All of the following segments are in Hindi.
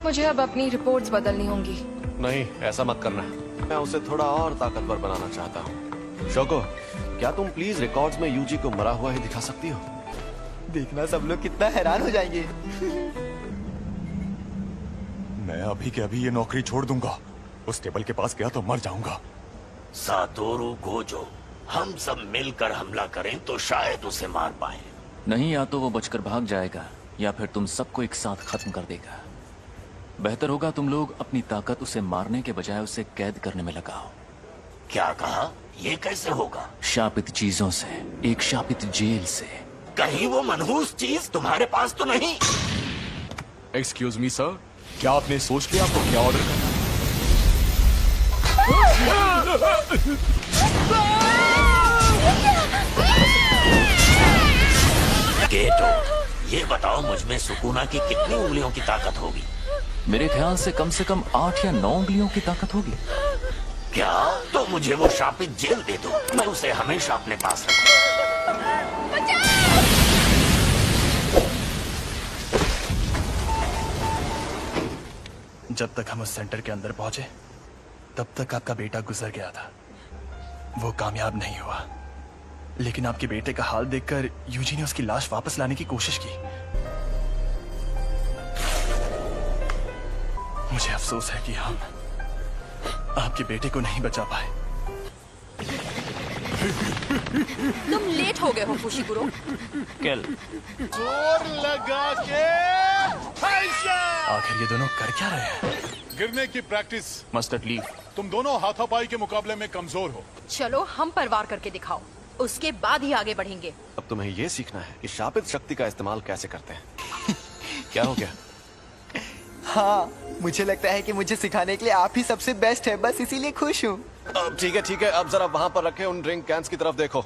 मुझे अब अपनी रिपोर्ट्स बदलनी होंगी। नहीं, ऐसा मत करना। मैं उसे थोड़ा और ताकतवर बनाना चाहता हूँ। शोको, क्या तुम प्लीज रिकॉर्ड्स में यूजी को मरा हुआ ही दिखा सकती हो? देखना सब लोग कितना हैरान हो जाएंगे। मैं अभी के अभी ये नौकरी छोड़ दूंगा। उस टेबल के पास गया तो मर जाऊंगा। सातोरु गोजो, हम सब मिलकर हमला करें तो शायद उसे मार पाए। नहीं, या तो वो बचकर भाग जाएगा या फिर तुम सबको एक साथ खत्म कर देगा। बेहतर होगा तुम लोग अपनी ताकत उसे मारने के बजाय उसे कैद करने में लगाओ। क्या कहा? ये कैसे होगा? शापित चीजों से, एक शापित जेल से। कहीं वो मनहूस चीज तुम्हारे पास तो नहीं? एक्सक्यूज मी सर, क्या आपने सोच लिया आपको क्या ऑर्डर करना? गेटो, ये बताओ मुझ में सुकुना की कितनी उंगलियों की ताकत होगी? मेरे ख्याल से कम 8 या 9 उंगलियों की ताकत होगी। क्या? तो मुझे वो शापित जेल दे दो, मैं उसे हमेशा अपने पास रखूं। जब तक हम उस सेंटर के अंदर पहुंचे तब तक आपका बेटा गुजर गया था। वो कामयाब नहीं हुआ, लेकिन आपके बेटे का हाल देखकर यूजी ने उसकी लाश वापस लाने की कोशिश की। मुझे अफसोस है कि हम आपके बेटे को नहीं बचा पाए। तुम लेट हो गए हो फुशिकुरो। केल, जोर लगा के आखिर ये दोनों कर क्या रहे हैं? गिरने की प्रैक्टिस। Mustard leaf. तुम दोनों हाथापाई के मुकाबले में कमजोर हो। चलो हम पर वार करके दिखाओ, उसके बाद ही आगे बढ़ेंगे। अब तुम्हें ये सीखना है कि शापित शक्ति का इस्तेमाल कैसे करते हैं। क्या हो गया? हाँ, मुझे लगता है कि मुझे सिखाने के लिए आप ही सबसे बेस्ट है, बस इसीलिए खुश हूँ। ठीक है ठीक है, अब जरा वहां पर रखे उन ड्रिंक कैंस की तरफ देखो।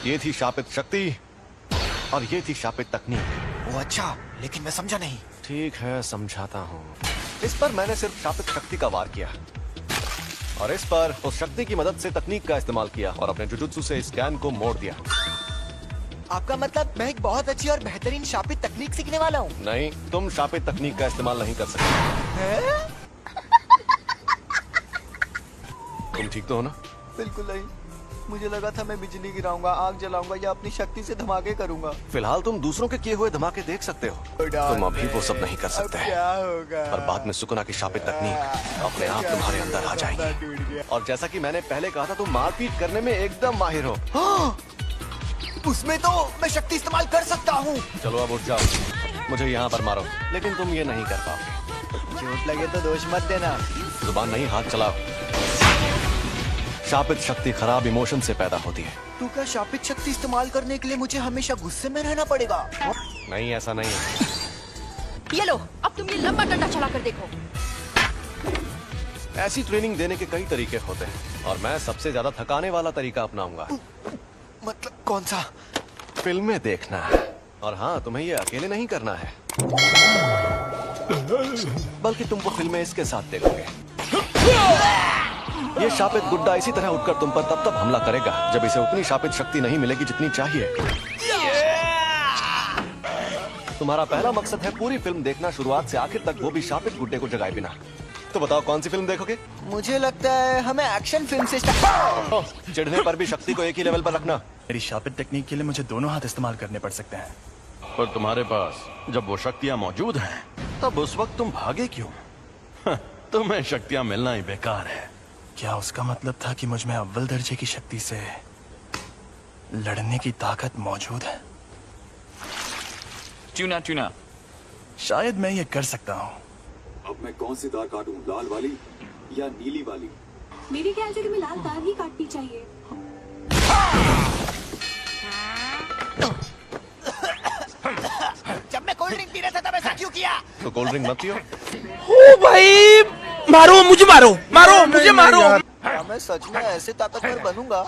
ये थी शापित शक्ति और ये थी शापित तकनीक। वो अच्छा, लेकिन मैं समझा नहीं। ठीक है, समझाता हूँ। इस पर मैंने सिर्फ शापित शक्ति का वार किया और इस पर उस शक्ति की मदद से तकनीक का इस्तेमाल किया और अपने जुजुत्सु से इस कैन को मोड़ दिया। आपका मतलब मैं एक बहुत अच्छी और बेहतरीन शापित तकनीक सीखने वाला हूँ? नहीं, तुम शापित तकनीक का इस्तेमाल नहीं कर सकते। तुम ठीक तो हो ना? बिल्कुल नहीं, मुझे लगा था मैं बिजली गिराऊंगा, आग जलाऊंगा या अपनी शक्ति से धमाके करूंगा। फिलहाल तुम दूसरों के किए हुए धमाके देख सकते हो, तुम अभी वो सब नहीं कर सकते। क्या होगा? पर बाद में सुकुना की शापित तकनीक अपने आप तुम्हारे अंदर आ जाएगी। और जैसा कि मैंने पहले कहा था, तुम मारपीट करने में एकदम माहिर हो। उसमें तो मैं शक्ति इस्तेमाल कर सकता हूँ। चलो अब उठ जाओ, मुझे यहाँ पर मारो, लेकिन तुम ये नहीं कर पाओगे। चोट लगे तो दोष मत देना। जुबान नहीं, हाथ चलाओ। शापित शक्ति खराब इमोशन से पैदा होती है। तो क्या शापित शक्ति इस्तेमाल करने के लिए मुझे हमेशा गुस्से में रहना पड़ेगा? नहीं, ऐसा नहीं है। ये लो, अब तुम ये लंबा डंडा चला कर देखो। ऐसी ट्रेनिंग देने के कई तरीके होते हैं और मैं सबसे ज्यादा थकाने वाला तरीका अपनाऊंगा। मतलब कौन सा? फिल्में देखना। और हाँ, तुम्हें ये अकेले नहीं करना है, बल्कि तुम वो फिल्में इसके साथ देखोगे। ये शापित गुड्डा इसी तरह उठकर तुम पर तब हमला करेगा जब इसे उतनी शापित शक्ति नहीं मिलेगी जितनी चाहिए। तुम्हारा पहला मकसद है पूरी फिल्म देखना, शुरुआत से आखिर तक, वो भी शापित गुड्डे को जगाए बिना। तो बताओ कौन सी फिल्म देखोगे? मुझे लगता है हमें एक्शन फिल्म से स्टार्ट। चिढ़ने पर भी शक्ति को एक ही लेवल पर रखना। मेरी शापित तकनीक के लिए मुझे दोनों हाथ इस्तेमाल करने पड़ सकते हैं। पर तुम्हारे पास जब वो शक्तियाँ मौजूद हैं, तब उस वक्त तुम भागे क्यों? तुम्हें शक्तियाँ मिलना ही बेकार है। क्या उसका मतलब था कि मुझ में अव्वल दर्जे की शक्ति से लड़ने की ताकत मौजूद है? Tuna tuna. शायद मैं ये कर सकता हूँ। अब मैं कौन सी तार काटूं, लाल वाली या नीली वाली? मेरे ख्याल से तुम्हें लाल तार ही काटनी चाहिए। जब मैं कोल्ड ड्रिंक पी रहा था तब ऐसा क्यों किया? तो कोल्ड ड्रिंक मत पियो। ओ भाई, मारो मुझे, मारो मारो मुझे, मारो। मैं सच में ऐसे ताकतवर बनूंगा।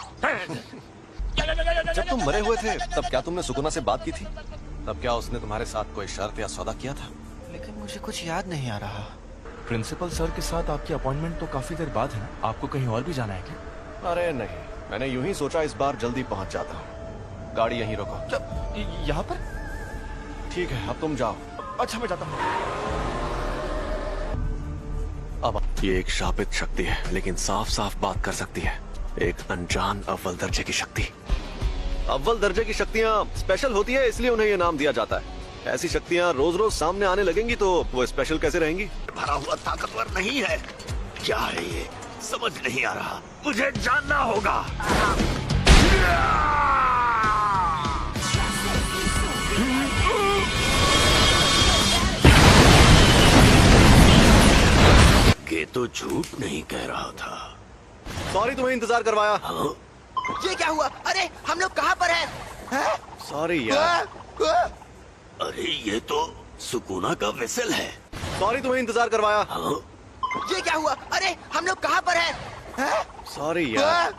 जब तुम मरे हुए थे तब क्या तुमने सुकुना से बात की थी? तब क्या उसने तुम्हारे साथ कोई शर्त या सौदा किया था? लेकिन मुझे कुछ याद नहीं आ रहा। प्रिंसिपल सर के साथ आपकी अपॉइंटमेंट तो काफी देर बाद है, आपको कहीं और भी जाना है क्या? अरे नहीं, मैंने यूं ही सोचा इस बार जल्दी पहुंच जाता हूँ। गाड़ी यहीं रोको। यहाँ पर? ठीक है, अब तुम जाओ। अच्छा, मैं जाता हूँ। अब ये एक शापित शक्ति है, लेकिन साफ साफ बात कर सकती है। एक अनजान अव्वल दर्जे की शक्ति। अव्वल दर्जे की शक्तियाँ स्पेशल होती है, इसलिए उन्हें ये नाम दिया जाता है। ऐसी शक्तियाँ रोज रोज सामने आने लगेंगी तो वो स्पेशल कैसे रहेंगी? भरा हुआ ताकतवर नहीं है। क्या है ये? समझ नहीं आ रहा। मुझे जानना होगा। ये तो झूठ नहीं कह रहा था। सॉरी तुम्हें इंतजार करवाया। ये क्या हुआ? अरे हम लोग कहाँ पर हैं? सॉरी यार। अरे ये तो सुकूना का वेसल है। सॉरी तुम्हें इंतजार करवाया। ये क्या हुआ? अरे हम लोग कहाँ पर हैं? सॉरी यार।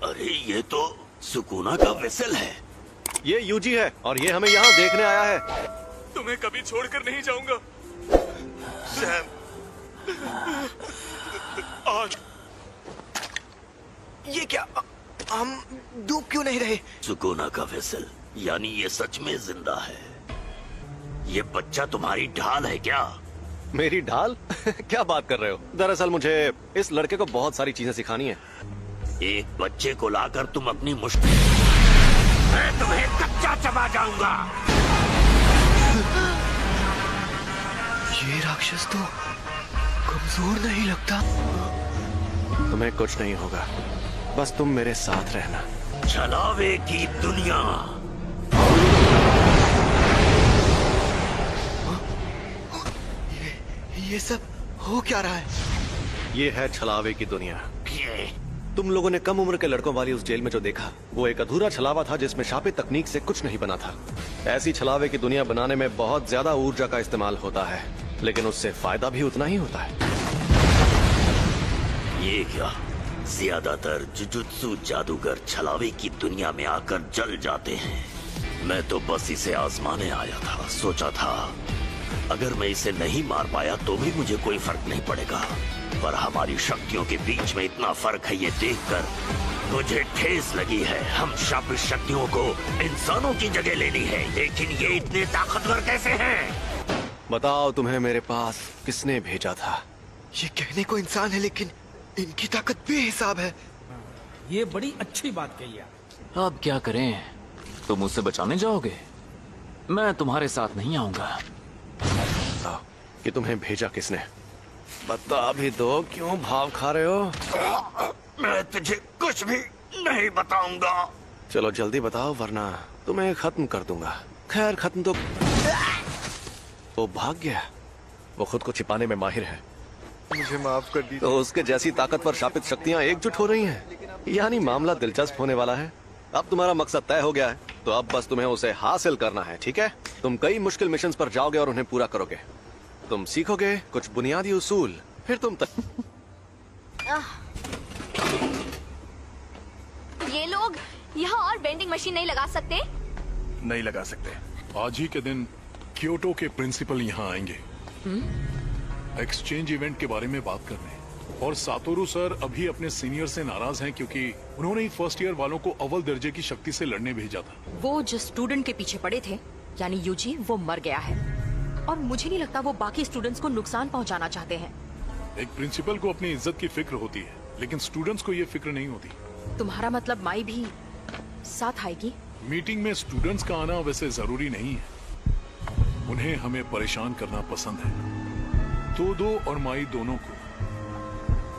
अरे ये तो सुकूना का वेसल है। ये यूजी है और ये हमें यहाँ देखने आया है। तुम्हें कभी छोड़कर नहीं जाऊंगा सैम। आज ये क्या? हम डूब क्यों नहीं रहे? सुकूना का वेसल, यानी ये सच में जिंदा है। ये बच्चा तुम्हारी ढाल है क्या? मेरी ढाल? क्या बात कर रहे हो? दरअसल मुझे इस लड़के को बहुत सारी चीजें सिखानी है। एक बच्चे को लाकर तुम अपनी मुश्किल, मैं तुम्हें कच्चा चबा जाऊंगा। ये राक्षस तो कमजोर नहीं लगता। तुम्हें कुछ नहीं होगा, बस तुम मेरे साथ रहना। छलावे की दुनिया। ये सब हो क्या रहा है? ये है छलावे की दुनिया। तुम लोगों ने कम उम्र के लड़कों वाली उस जेल में जो देखा, वो एक अधूरा छलावा था जिसमें शापित तकनीक से कुछ नहीं बना था। ऐसी छलावे की दुनिया बनाने में बहुत ज्यादा ऊर्जा का इस्तेमाल होता है, लेकिन उससे फायदा भी उतना ही होता है। ये क्या? ज्यादातर जुजुत्सु जादूगर छलावे की दुनिया में आकर जल जाते हैं। मैं तो बस इसे आजमाने आया था। सोचा था अगर मैं इसे नहीं मार पाया तो भी मुझे कोई फर्क नहीं पड़ेगा, पर हमारी शक्तियों के बीच में इतना फर्क है, ये देखकर मुझे ठेस लगी है। हम शापित शक्तियों को इंसानों की जगह लेनी है, लेकिन ये इतने ताकतवर कैसे हैं? बताओ तुम्हें मेरे पास किसने भेजा था? ये कहने को इंसान है, लेकिन इनकी ताकत बेहिसाब है। ये बड़ी अच्छी बात कही है। अब क्या करें? तुम मुझसे बचाने जाओगे? मैं तुम्हारे साथ नहीं आऊंगा। कि तुम्हें भेजा किसने? बता भी दो, क्यों भाव खा रहे हो? मैं तुझे कुछ भी नहीं बताऊंगा। चलो जल्दी बताओ, वरना तुम्हें खत्म कर दूंगा। खैर खत्म तो वो भाग गया। वो खुद को छिपाने में माहिर है। मुझे माफ कर दीजिए। तो उसके जैसी ताकतवर शापित शक्तियां एकजुट हो रही हैं। यानी मामला दिलचस्प होने वाला है। अब तुम्हारा मकसद तय हो गया है, तो अब बस तुम्हें उसे हासिल करना है, ठीक है? तुम कई मुश्किल मिशंस पर जाओगे और उन्हें पूरा करोगे। तुम सीखोगे कुछ बुनियादी उसूल, फिर तुम ये लोग यहाँ और बेंडिंग मशीन नहीं लगा सकते? नहीं लगा सकते। आज ही के दिन क्योटो के प्रिंसिपल यहाँ आएंगे एक्सचेंज इवेंट के बारे में बात करने। और सातोरू सर अभी अपने सीनियर से नाराज हैं क्योंकि उन्होंने ही फर्स्ट ईयर वालों को अव्वल दर्जे की शक्ति से लड़ने भेजा था। वो जिस स्टूडेंट के पीछे पड़े थे, यानी यूजी, वो मर गया है और मुझे नहीं लगता वो बाकी स्टूडेंट्स को नुकसान पहुंचाना चाहते हैं। एक प्रिंसिपल को अपनी इज्जत की फिक्र होती है, लेकिन स्टूडेंट्स को ये फिक्र नहीं होती। तुम्हारा मतलब माई भी साथ आएगी? मीटिंग में स्टूडेंट्स का आना वैसे जरूरी नहीं है। उन्हें हमें परेशान करना पसंद है। तो और माई दोनों को।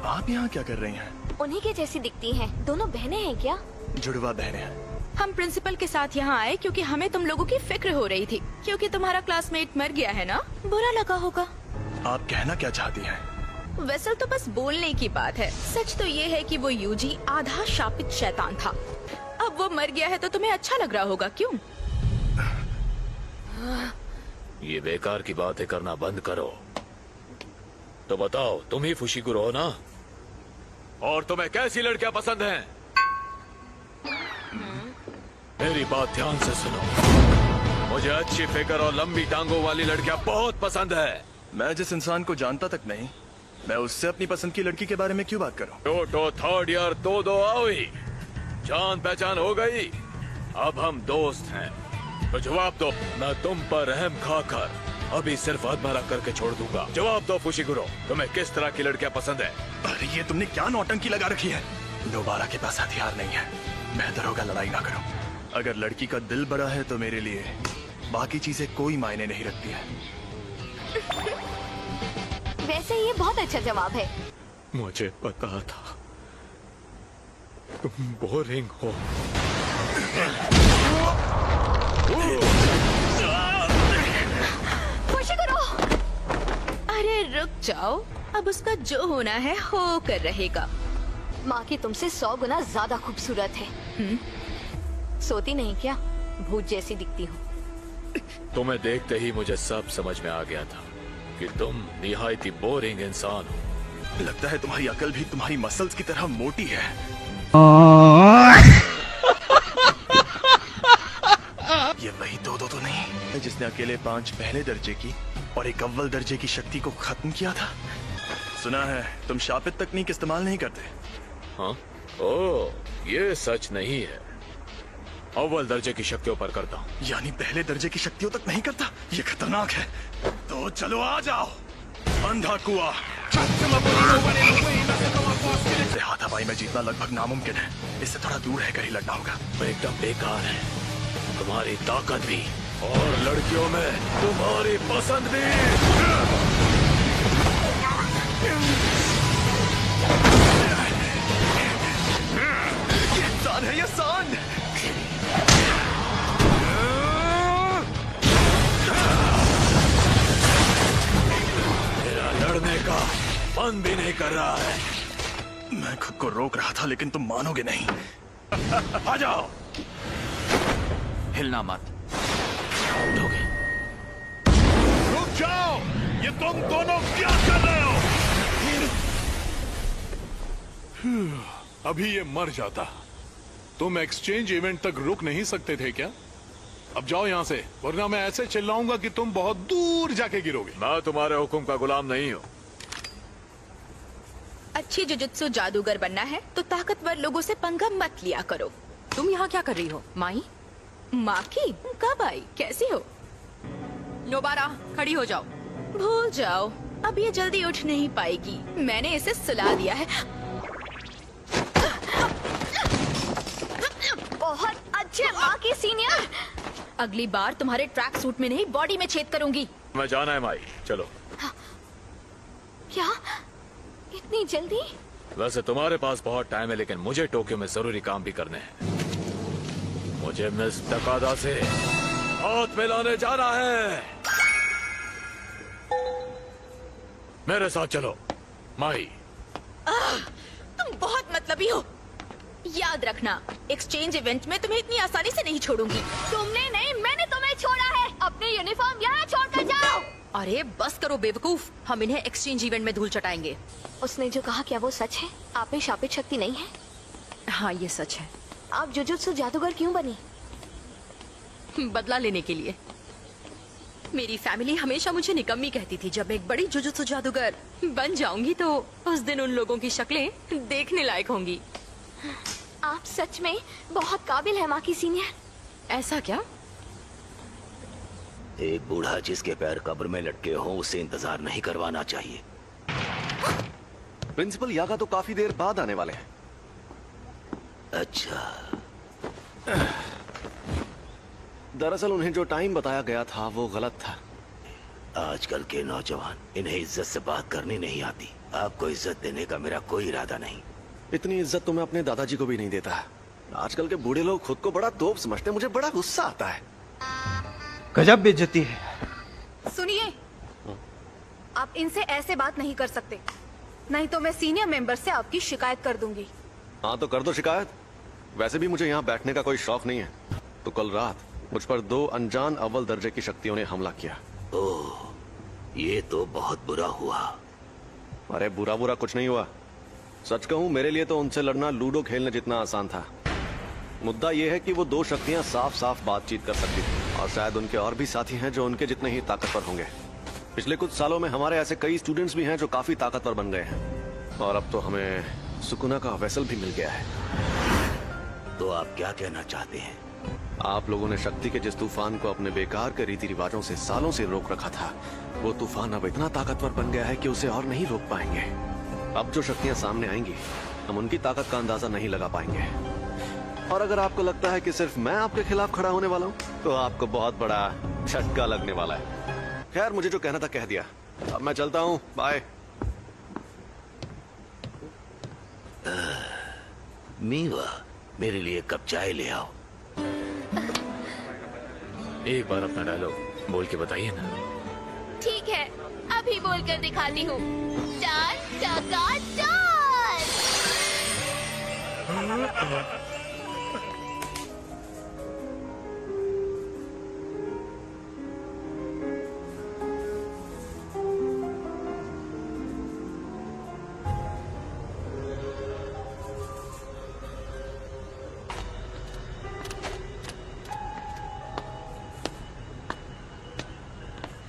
आप यहाँ क्या कर रही हैं? उन्हीं के जैसी दिखती हैं। दोनों बहनें हैं क्या? जुड़वा बहनें हैं। हम प्रिंसिपल के साथ यहाँ आए क्योंकि हमें तुम लोगों की फिक्र हो रही थी, क्योंकि तुम्हारा क्लासमेट मर गया है ना। बुरा लगा होगा। आप कहना क्या चाहती हैं? वैसे तो बस बोलने की बात है। सच तो ये है कि वो यूजी आधा शापित शैतान था। अब वो मर गया है तो तुम्हें अच्छा लग रहा होगा, क्यों? ये बेकार की बातें करना बंद करो। तो बताओ, तुम ही फुशिकुरो हो ना? और तुम्हें कैसी लड़कियां पसंद हैं? मेरी बात ध्यान से सुनो। मुझे अच्छी फिगर और लंबी टांगों वाली लड़कियां बहुत पसंद है। मैं जिस इंसान को जानता तक नहीं, मैं उससे अपनी पसंद की लड़की के बारे में क्यों बात करूं? टोटो थर्ड ईयर तो दो आओ ही। जान पहचान हो गई? अब हम दोस्त हैं, तो जवाब दो। मैं तुम पर रहम खाकर अभी सिर्फ आत्महत्या करके छोड़ दूंगा। जवाब दो फुशिगुरो, तुम्हें किस तरह की लड़कियां पसंद है? अरे ये तुमने क्या नौटंकी लगा रखी है? दोबारा के पास हथियार नहीं है, बेहतर होगा लड़ाई ना करो। अगर लड़की का दिल बड़ा है तो मेरे लिए बाकी चीजें कोई मायने नहीं रखती है। वैसे ये बहुत अच्छा जवाब है। मुझे पता था तुम बोरिंग हो। फुशिगुरो! अरे रुक जाओ, अब उसका जो होना है हो कर रहेगा। माँ की तुमसे 100 गुना ज्यादा खूबसूरत है। सोती नहीं क्या? भूत जैसी दिखती हो। तुम्हें देखते ही मुझे सब समझ में आ गया था कि तुम निहायत ही बोरिंग इंसान हो। लगता है तुम्हारी अकल भी तुम्हारी मसल्स की तरह मोटी है। ये वही दो तो नहीं है जिसने अकेले 5 पहले दर्जे की और एक अव्वल दर्जे की शक्ति को खत्म किया था। सुना है तुम शापित तकनीक इस्तेमाल नहीं करते। हाँ? ओह, ये सच नहीं है। अव्वल दर्जे की शक्तियों पर करता हूँ। यानी पहले दर्जे की शक्तियों तक नहीं करता? ये खतरनाक है। तो चलो आ जाओ। अंधा कुआं। हाथापाई में जीतना लगभग नामुमकिन है। इससे थोड़ा दूर है, कहीं लड़ना होगा। एकदम बेकार है। तुम्हारी ताकत भी और लड़कियों में तुम्हारी पसंद भी। ये इंसान है, ये सांड। मेरा लड़ने का मन भी नहीं कर रहा है। मैं खुद को रोक रहा था लेकिन तुम मानोगे नहीं। आ जाओ। हिलना मत। रुक जाओ! ये तुम दोनों क्या कर रहे हो? अभी ये मर जाता। तुम एक्सचेंज इवेंट तक रुक नहीं सकते थे क्या? अब जाओ यहाँ से, वरना मैं ऐसे चिल्लाऊंगा कि तुम बहुत दूर जाके गिरोगे। मैं तुम्हारे हुक्म का गुलाम नहीं हूँ। अच्छी जुजुत्सु जादूगर बनना है तो ताकतवर लोगों से पंगा मत लिया करो। तुम यहाँ क्या कर रही हो माई? माँ की कब आई? कैसी हो? नोबारा, खड़ी हो जाओ। भूल जाओ, अब ये जल्दी उठ नहीं पाएगी। मैंने इसे सुला दिया है। बहुत अच्छे माँ की सीनियर। अगली बार तुम्हारे ट्रैक सूट में नहीं, बॉडी में छेद करूंगी। मैं जाना है माई, चलो। क्या? इतनी जल्दी? वैसे तुम्हारे पास बहुत टाइम है, लेकिन मुझे टोक्यो में जरूरी काम भी करने हैं। मुझे मिस तकादा से हाथ मिलाने जाना है। मेरे साथ चलो माई। तुम बहुत मतलबी हो। याद रखना, एक्सचेंज इवेंट में तुम्हें इतनी आसानी से नहीं छोड़ूंगी। तुमने नहीं, मैंने तुम्हें छोड़ा है। अपने यूनिफॉर्म यहाँ छोड़कर जाओ। अरे बस करो बेवकूफ, हम इन्हें एक्सचेंज इवेंट में धूल चटाएंगे। उसने जो कहा क्या वो सच है? आप में शापित शक्ति नहीं है? हाँ ये सच है। आप जुजुत्सु जादूगर क्यों बनी? बदला लेने के लिए। मेरी फैमिली हमेशा मुझे निकम्मी कहती थी। जब मैं एक बड़ी जुजुत्सु जादूगर बन जाऊंगी तो उस दिन उन लोगों की शक्लें देखने लायक होंगी। आप सच में बहुत काबिल है माँ की सीनियर। ऐसा क्या? एक बूढ़ा जिसके पैर कब्र में लटके हों, उसे इंतजार नहीं करवाना चाहिए। प्रिंसिपल यागा तो काफी देर बाद आने वाले हैं। अच्छा। दरअसल उन्हें जो टाइम बताया गया था वो गलत था। आजकल के नौजवान, इन्हें इज्जत से बात करनी नहीं आती। आपको इज्जत देने का मेरा कोई इरादा नहीं। इतनी इज्जत तो मैं अपने दादाजी को भी नहीं देता। आजकल के बूढ़े लोग खुद को बड़ा तोप समझते हैं। मुझे बड़ा गुस्सा आता है। गजब बेइज्जती है। सुनिए, आप इनसे ऐसे बात नहीं कर सकते, नहीं तो मैं सीनियर मेंबर से आपकी शिकायत कर दूंगी। हाँ तो कर दो शिकायत। वैसे भी मुझे यहाँ बैठने का कोई शौक नहीं है। तो कल रात मुझ पर 2 अनजान अव्वल दर्जे की शक्तियों ने हमला किया। ओह, ये तो बहुत बुरा हुआ। अरे बुरा कुछ नहीं हुआ। सच कहूँ मेरे लिए तो उनसे लड़ना लूडो खेलने जितना आसान था। मुद्दा यह है कि वो 2 शक्तियाँ साफ साफ बातचीत कर सकती थी, और शायद उनके और भी साथी हैं जो उनके जितने ही ताकतवर होंगे। पिछले कुछ सालों में हमारे ऐसे कई स्टूडेंट्स भी हैं जो काफी ताकतवर बन गए हैं, और अब तो हमें सुकुना का वेसल भी मिल गया है। तो आप क्या कहना चाहते हैं? आप लोगों ने शक्ति के जिस तूफान को अपने बेकार के रीति रिवाजों से सालों से रोक रखा था, वो तूफान अब इतना ताकतवर बन गया है कि उसे और नहीं रोक पाएंगे। अब जो शक्तियां सामने आएंगी, हम उनकी ताकत का अंदाजा नहीं लगा पाएंगे। और अगर आपको लगता है कि सिर्फ मैं आपके खिलाफ खड़ा होने वाला हूँ, तो आपको बहुत बड़ा झटका लगने वाला है। खैर, मुझे जो कहना था कह दिया। अब मैं चलता हूँ, बाय। मीवा, मेरे लिए कप चाय ले आओ। एक बार अपना डायलॉग बोल के बताइए ना। ठीक है, अभी बोलकर दिखाती हूँ। चार चका चार।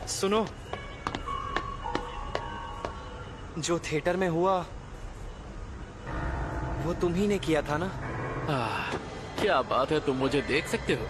सुनो, जो थिएटर में हुआ वो तुम ही ने किया था ना? क्या बात है, तुम मुझे देख सकते हो?